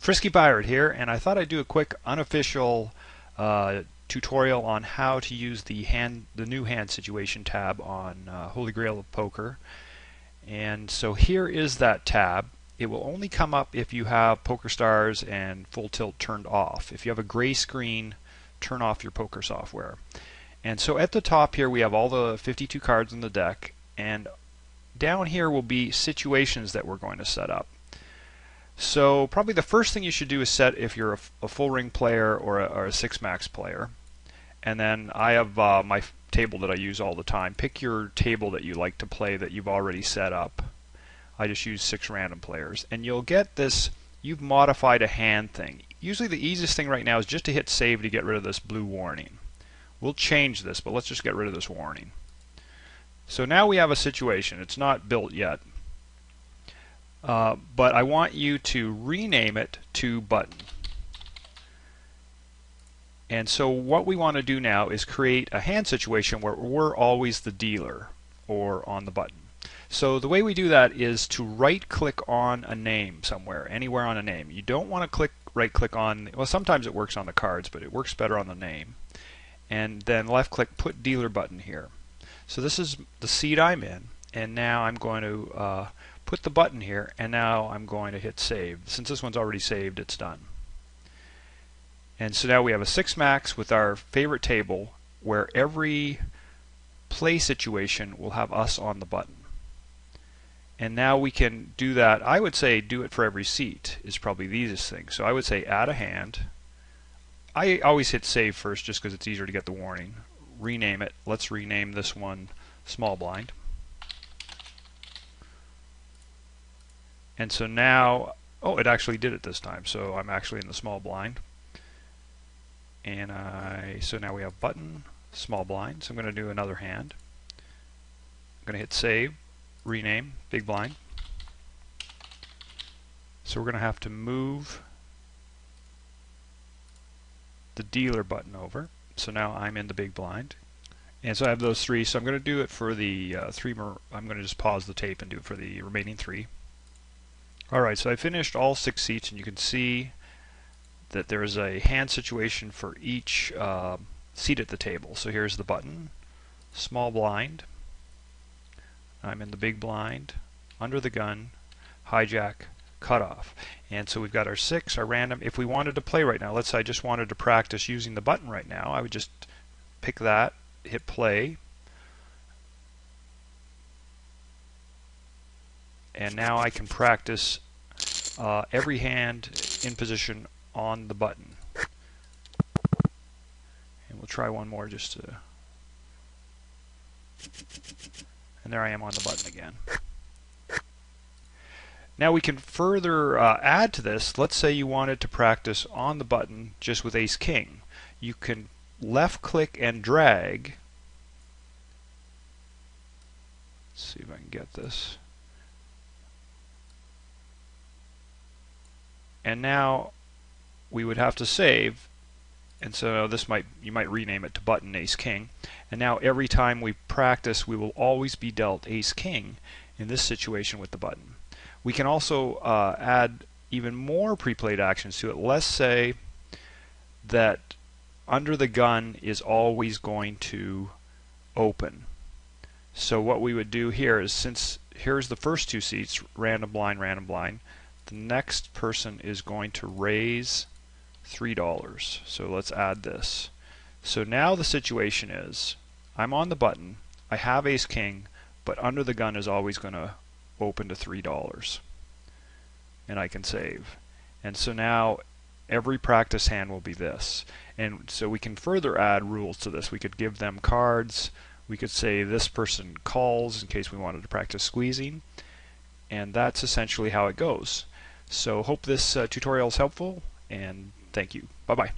FriskyPirate here, and I thought I'd do a quick unofficial tutorial on how to use the new hand situation tab on Holy Grail of Poker. And so here is that tab. It will only come up if you have Poker Stars and Full Tilt turned off. If you have a gray screen, turn off your poker software. And so at the top here we have all the 52 cards in the deck, and down here will be situations that we're going to set up. So probably the first thing you should do is set if you're a full ring player or a six max player. And then I have my table that I use all the time. Pick your table that you like to play that you've already set up. I just use 6 random players. And you'll get this, you've modified a hand thing. Usually the easiest thing right now is just to hit save to get rid of this blue warning. We'll change this, but let's just get rid of this warning. So now we have a situation. It's not built yet. But I want you to rename it to button. And so what we want to do now is create a hand situation where we're always the dealer or on the button. So the way we do that is to right click on a name somewhere, anywhere on a name. You don't want to right click on, well, sometimes it works on the cards, but it works better on the name. And then left click, put dealer button here. So this is the seat I'm in, and now I'm going to put the button here, and now I'm going to hit save. Since this one's already saved, it's done. And so now we have a 6 max with our favorite table where every play situation will have us on the button. And now we can do that. I would say do it for every seat is probably the easiest thing. So I would say add a hand. I always hit save first just because it's easier to get the warning. Rename it. Let's rename this one small blind. And so now, oh, it actually did it this time. So I'm actually in the small blind. And so now we have button, small blind. So I'm going to do another hand. I'm going to hit save, rename, big blind. So we're going to have to move the dealer button over. So now I'm in the big blind. And so I have those 3. So I'm going to do it for the 3 more. I'm going to just pause the tape and do it for the remaining 3. Alright, so I finished all 6 seats, and you can see that there is a hand situation for each seat at the table. So here's the button, small blind, I'm in the big blind, under the gun, hijack, cutoff. And so we've got our 6, our random. If we wanted to play right now, let's say I just wanted to practice using the button right now, I would just pick that, hit play, and now I can practice every hand in position on the button. And we'll try one more just to... And there I am on the button again. Now we can further add to this. Let's say you wanted to practice on the button just with ace king. You can left click and drag. Let's see if I can get this. And now we would have to save, and so you might rename it to button ace king. And now every time we practice, we will always be dealt ace king in this situation with the button. We can also add even more pre-played actions to it. Let's say that under the gun is always going to open. So what we would do here is, since here's the first 2 seats, random blind, the next person is going to raise $3. So let's add this. So now the situation is, I'm on the button, I have ace king, but under the gun is always going to open to $3. And I can save. And so now every practice hand will be this. And so we can further add rules to this. We could give them cards. We could say this person calls in case we wanted to practice squeezing. And that's essentially how it goes. So hope this tutorial is helpful, and thank you. Bye-bye.